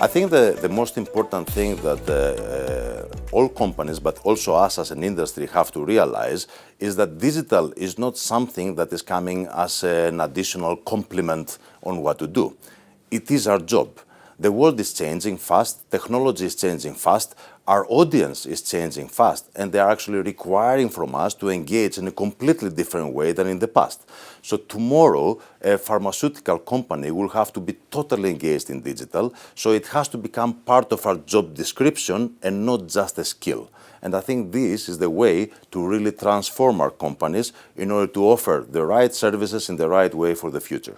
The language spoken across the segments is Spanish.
I think the most important thing that all companies, but also us as an industry, have to realize is that digital is not something that is coming as an additional complement on what to do. It is our job. The world is changing fast, technology is changing fast, our audience is changing fast, and they are actually requiring from us to engage in a completely different way than in the past. So tomorrow, a pharmaceutical company will have to be totally engaged in digital, so it has to become part of our job description and not just a skill. And I think this is the way to really transform our companies in order to offer the right services in the right way for the future.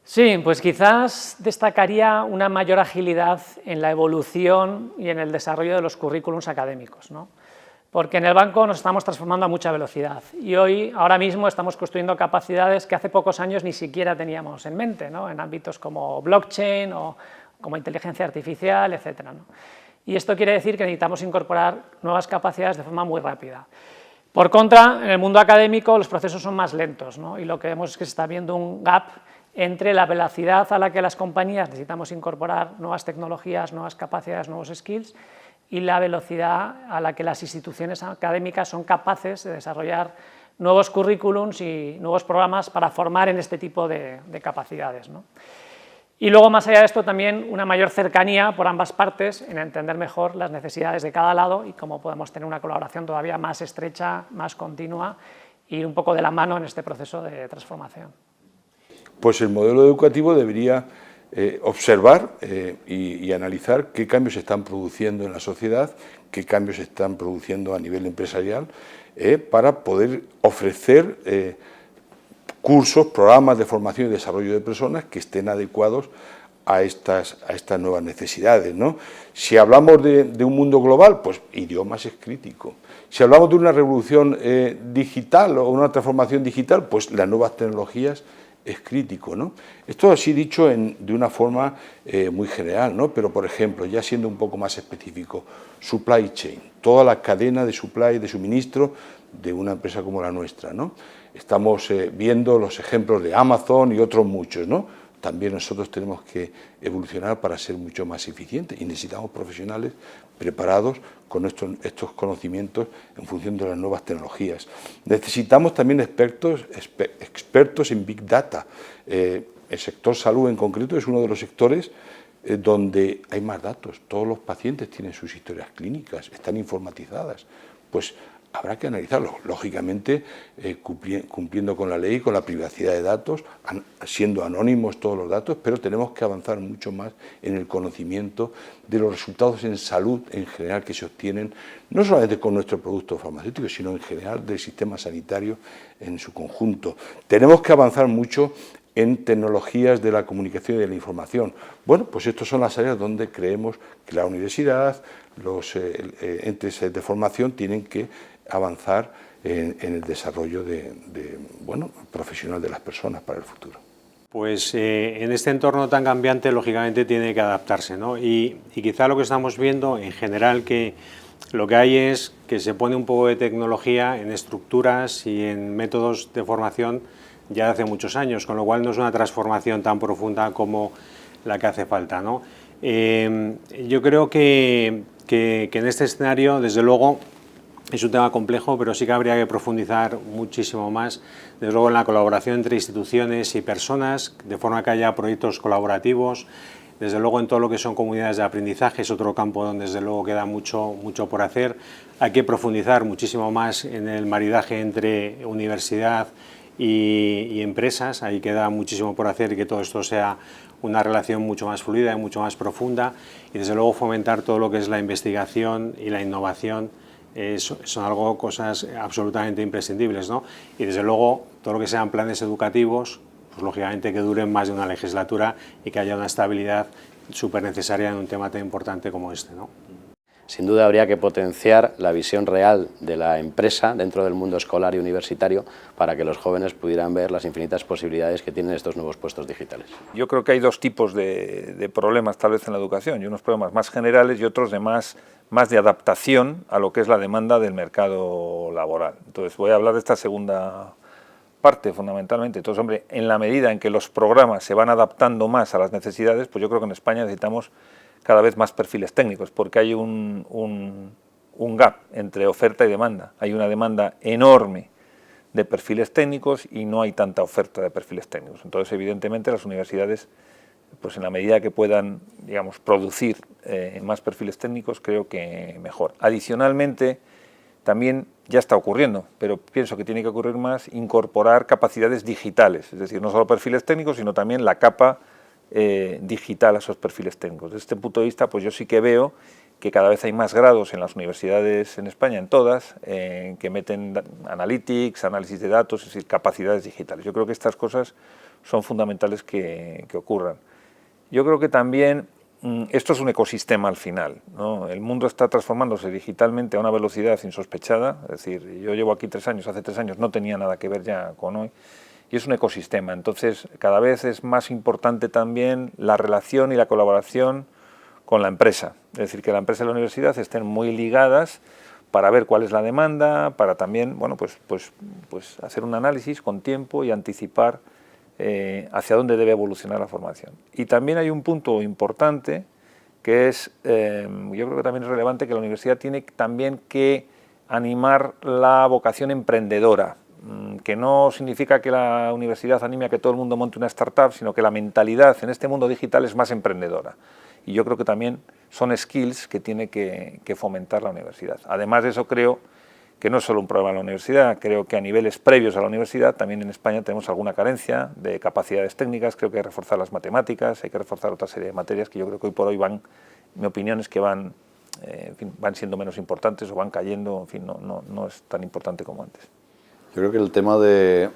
Sí, pues quizás destacaría una mayor agilidad en la evolución y en el desarrollo de los currículums académicos, ¿no? Porque en el banco nos estamos transformando a mucha velocidad y ahora mismo estamos construyendo capacidades que hace pocos años ni siquiera teníamos en mente, ¿no? En ámbitos como blockchain o como inteligencia artificial, etc., ¿no? Y esto quiere decir que necesitamos incorporar nuevas capacidades de forma muy rápida. Por contra, en el mundo académico los procesos son más lentos, ¿no? Y lo que vemos es que se está viendo un gap entre la velocidad a la que las compañías necesitamos incorporar nuevas tecnologías, nuevas capacidades, nuevos skills, y la velocidad a la que las instituciones académicas son capaces de desarrollar nuevos currículums y nuevos programas para formar en este tipo de capacidades, ¿no? Y luego, más allá de esto, también una mayor cercanía por ambas partes en entender mejor las necesidades de cada lado y cómo podemos tener una colaboración todavía más estrecha, más continua y un poco de la mano en este proceso de transformación. Pues el modelo educativo debería observar y analizar qué cambios se están produciendo en la sociedad, qué cambios se están produciendo a nivel empresarial, para poder ofrecer cursos, programas de formación y desarrollo de personas que estén adecuados a estas nuevas necesidades, ¿no? Si hablamos de un mundo global, pues idiomas es crítico. Si hablamos de una revolución digital o una transformación digital, pues las nuevas tecnologías es crítico, ¿no? Esto así dicho de una forma muy general, ¿no? Pero, por ejemplo, ya siendo un poco más específico, supply chain, toda la cadena de supply, de suministro de una empresa como la nuestra, ¿no? Estamos viendo los ejemplos de Amazon y otros muchos, ¿no? También nosotros tenemos que evolucionar para ser mucho más eficientes y necesitamos profesionales preparados con estos conocimientos en función de las nuevas tecnologías. Necesitamos también expertos en Big Data. El sector salud en concreto es uno de los sectores donde hay más datos. Todos los pacientes tienen sus historias clínicas, están informatizadas. Pues habrá que analizarlo, lógicamente cumpliendo con la ley, con la privacidad de datos, siendo anónimos todos los datos, pero tenemos que avanzar mucho más en el conocimiento de los resultados en salud en general que se obtienen, no solamente con nuestro producto farmacéutico, sino en general del sistema sanitario en su conjunto. Tenemos que avanzar mucho en tecnologías de la comunicación y de la información. Bueno, pues estas son las áreas donde creemos que la universidad, los entes de formación tienen que avanzar en el desarrollo profesional de las personas para el futuro. Pues en este entorno tan cambiante, lógicamente, tiene que adaptarse, ¿no? Y quizá lo que estamos viendo en general, que lo que hay es que se pone un poco de tecnología en estructuras y en métodos de formación ya de hace muchos años, con lo cual no es una transformación tan profunda como la que hace falta, ¿no? Yo creo que en este escenario, desde luego, es un tema complejo, pero sí que habría que profundizar muchísimo más, desde luego en la colaboración entre instituciones y personas, de forma que haya proyectos colaborativos, desde luego en todo lo que son comunidades de aprendizaje, es otro campo donde desde luego queda mucho por hacer. Hay que profundizar muchísimo más en el maridaje entre universidad y empresas, ahí queda muchísimo por hacer y que todo esto sea una relación mucho más fluida y mucho más profunda, y desde luego fomentar todo lo que es la investigación y la innovación. Son cosas absolutamente imprescindibles, ¿no? Y desde luego todo lo que sean planes educativos, pues lógicamente que duren más de una legislatura y que haya una estabilidad súper necesaria en un tema tan importante como este, ¿no? Sin duda habría que potenciar la visión real de la empresa dentro del mundo escolar y universitario para que los jóvenes pudieran ver las infinitas posibilidades que tienen estos nuevos puestos digitales. Yo creo que hay dos tipos de problemas tal vez en la educación, y unos problemas más generales y otros de más de adaptación a lo que es la demanda del mercado laboral. Entonces voy a hablar de esta segunda parte fundamentalmente. Entonces, hombre, en la medida en que los programas se van adaptando más a las necesidades, pues yo creo que en España necesitamos cada vez más perfiles técnicos, porque hay un gap entre oferta y demanda. Hay una demanda enorme de perfiles técnicos y no hay tanta oferta de perfiles técnicos. Entonces, evidentemente, las universidades, pues en la medida que puedan, digamos, producir más perfiles técnicos, creo que mejor. Adicionalmente, también ya está ocurriendo, pero pienso que tiene que ocurrir más, incorporar capacidades digitales, es decir, no solo perfiles técnicos, sino también la capa digital a esos perfiles técnicos. Desde este punto de vista, pues yo sí que veo que cada vez hay más grados en las universidades en España, en todas, que meten analytics, análisis de datos, es decir, capacidades digitales. Yo creo que estas cosas son fundamentales que ocurran. Yo creo que también esto es un ecosistema al final, ¿no? El mundo está transformándose digitalmente a una velocidad insospechada, es decir, yo llevo aquí 3 años, hace 3 años no tenía nada que ver ya con hoy, y es un ecosistema. Entonces, cada vez es más importante también la relación y la colaboración con la empresa, es decir, que la empresa y la universidad estén muy ligadas para ver cuál es la demanda, para también, bueno, pues hacer un análisis con tiempo y anticipar hacia dónde debe evolucionar la formación. Y también hay un punto importante que es, yo creo que también es relevante, que la universidad tiene también que animar la vocación emprendedora, que no significa que la universidad anime a que todo el mundo monte una startup, sino que la mentalidad en este mundo digital es más emprendedora. Y yo creo que también son skills que tiene que fomentar la universidad. Además de eso, creo que no es solo un problema de la universidad, creo que a niveles previos a la universidad, también en España tenemos alguna carencia de capacidades técnicas, creo que hay que reforzar las matemáticas, hay que reforzar otra serie de materias que yo creo que hoy por hoy van, mi opinión es que van siendo menos importantes o van cayendo, en fin, no es tan importante como antes. Yo creo que el tema de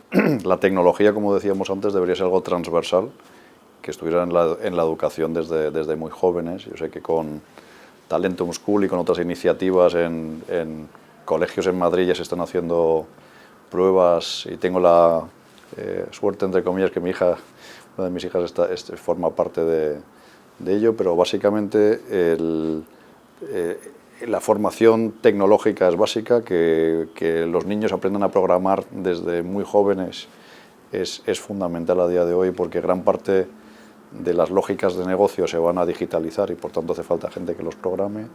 la tecnología, como decíamos antes, debería ser algo transversal, que estuviera en la educación desde muy jóvenes. Yo sé que con Talentum School y con otras iniciativas en colegios en Madrid ya se están haciendo pruebas y tengo la suerte, entre comillas, que mi hija, una de mis hijas forma parte de ello, pero básicamente la formación tecnológica es básica, que los niños aprendan a programar desde muy jóvenes es fundamental a día de hoy, porque gran parte de las lógicas de negocio se van a digitalizar y por tanto hace falta gente que los programe.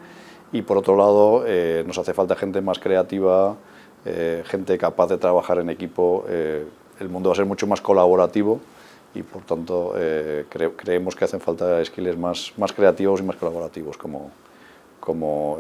Y por otro lado, nos hace falta gente más creativa, gente capaz de trabajar en equipo. El mundo va a ser mucho más colaborativo y por tanto creemos que hacen falta skills más creativos y más colaborativos, como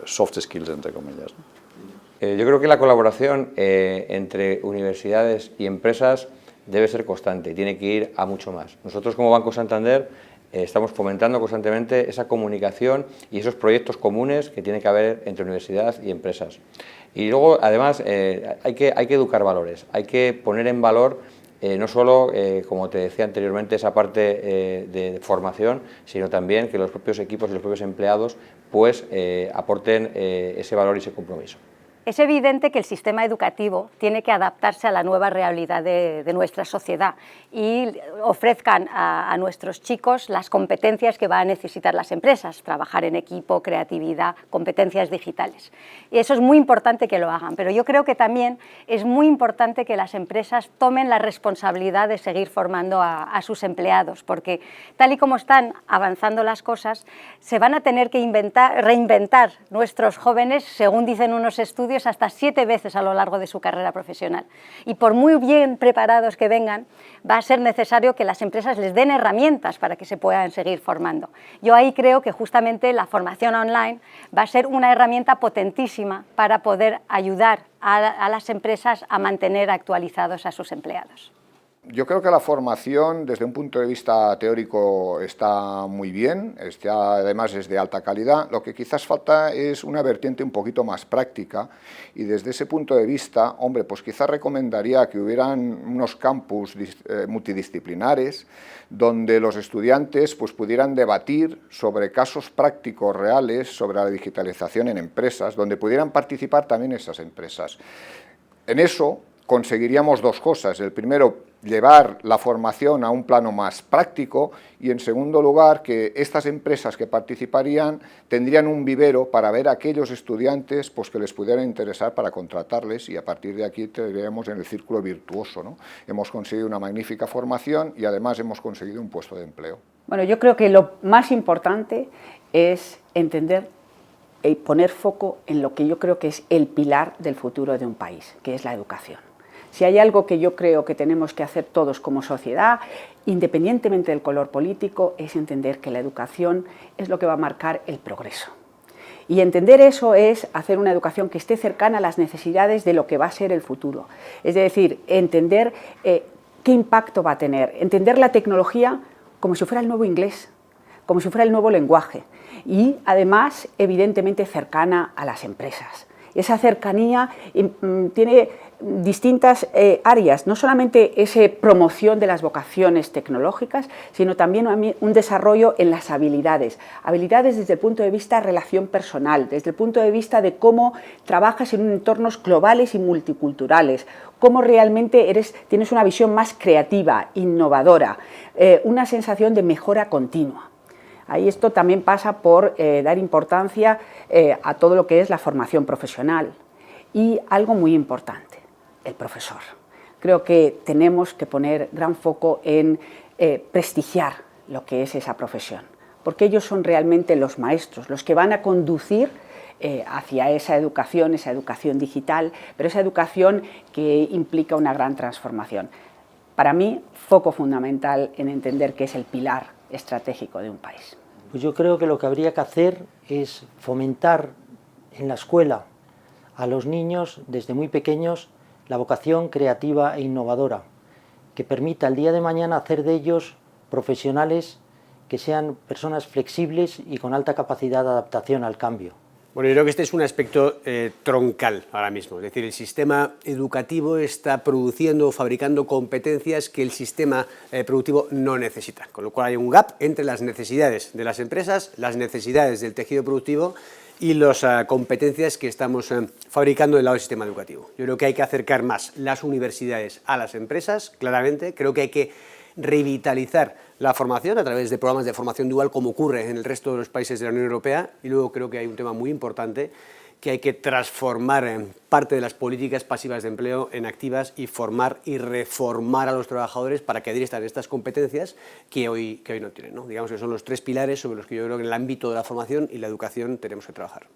soft skills, entre comillas, ¿no? Yo creo que la colaboración entre universidades y empresas debe ser constante y tiene que ir a mucho más. Nosotros como Banco Santander estamos fomentando constantemente esa comunicación y esos proyectos comunes que tiene que haber entre universidad y empresas. Y luego, además, hay que educar valores, hay que poner en valor no solo, como te decía anteriormente, esa parte de formación, sino también que los propios equipos y los propios empleados pues, aporten ese valor y ese compromiso. Es evidente que el sistema educativo tiene que adaptarse a la nueva realidad de nuestra sociedad y ofrezcan a nuestros chicos las competencias que van a necesitar las empresas, trabajar en equipo, creatividad, competencias digitales. Y eso es muy importante que lo hagan, pero yo creo que también es muy importante que las empresas tomen la responsabilidad de seguir formando a sus empleados, porque tal y como están avanzando las cosas, se van a tener que reinventar nuestros jóvenes, según dicen unos estudios, hasta 7 veces a lo largo de su carrera profesional. Y por muy bien preparados que vengan, va a ser necesario que las empresas les den herramientas para que se puedan seguir formando. Yo ahí creo que justamente la formación online va a ser una herramienta potentísima para poder ayudar a las empresas a mantener actualizados a sus empleados. Yo creo que la formación, desde un punto de vista teórico, está muy bien, además es de alta calidad. Lo que quizás falta es una vertiente un poquito más práctica y desde ese punto de vista, hombre, pues quizás recomendaría que hubieran unos campus multidisciplinares donde los estudiantes pues, pudieran debatir sobre casos prácticos reales, sobre la digitalización en empresas, donde pudieran participar también esas empresas. En eso conseguiríamos 2 cosas. El primero, llevar la formación a un plano más práctico y, en segundo lugar, que estas empresas que participarían tendrían un vivero para ver a aquellos estudiantes pues, que les pudiera interesar para contratarles, y a partir de aquí tendríamos en el círculo virtuoso, ¿no? Hemos conseguido una magnífica formación y además hemos conseguido un puesto de empleo. Bueno, yo creo que lo más importante es entender y poner foco en lo que yo creo que es el pilar del futuro de un país, que es la educación. Si hay algo que yo creo que tenemos que hacer todos como sociedad, independientemente del color político, es entender que la educación es lo que va a marcar el progreso. Y entender eso es hacer una educación que esté cercana a las necesidades de lo que va a ser el futuro. Es decir, entender qué impacto va a tener, entender la tecnología como si fuera el nuevo inglés, como si fuera el nuevo lenguaje, y además, evidentemente, cercana a las empresas. Esa cercanía tiene distintas áreas, no solamente esa promoción de las vocaciones tecnológicas, sino también un desarrollo en las habilidades. Habilidades desde el punto de vista de relación personal, desde el punto de vista de cómo trabajas en entornos globales y multiculturales, cómo realmente tienes una visión más creativa, innovadora, una sensación de mejora continua. Ahí esto también pasa por dar importancia a todo lo que es la formación profesional. Y algo muy importante, el profesor. Creo que tenemos que poner gran foco en prestigiar lo que es esa profesión, porque ellos son realmente los maestros, los que van a conducir hacia esa educación digital, pero esa educación que implica una gran transformación. Para mí, foco fundamental en entender que es el pilar estratégico de un país. Pues yo creo que lo que habría que hacer es fomentar en la escuela a los niños desde muy pequeños la vocación creativa e innovadora, que permita el día de mañana hacer de ellos profesionales que sean personas flexibles y con alta capacidad de adaptación al cambio. Bueno, yo creo que este es un aspecto troncal ahora mismo, es decir, el sistema educativo está produciendo o fabricando competencias que el sistema productivo no necesita, con lo cual hay un gap entre las necesidades de las empresas, las necesidades del tejido productivo y las competencias que estamos fabricando del lado del sistema educativo. Yo creo que hay que acercar más las universidades a las empresas, claramente, creo que hay que revitalizar la formación a través de programas de formación dual como ocurre en el resto de los países de la Unión Europea, y luego creo que hay un tema muy importante que hay que transformar en parte de las políticas pasivas de empleo en activas y formar y reformar a los trabajadores para que adhieran estas competencias que hoy no tienen, ¿no? Digamos que son los tres pilares sobre los que yo creo que en el ámbito de la formación y la educación tenemos que trabajar.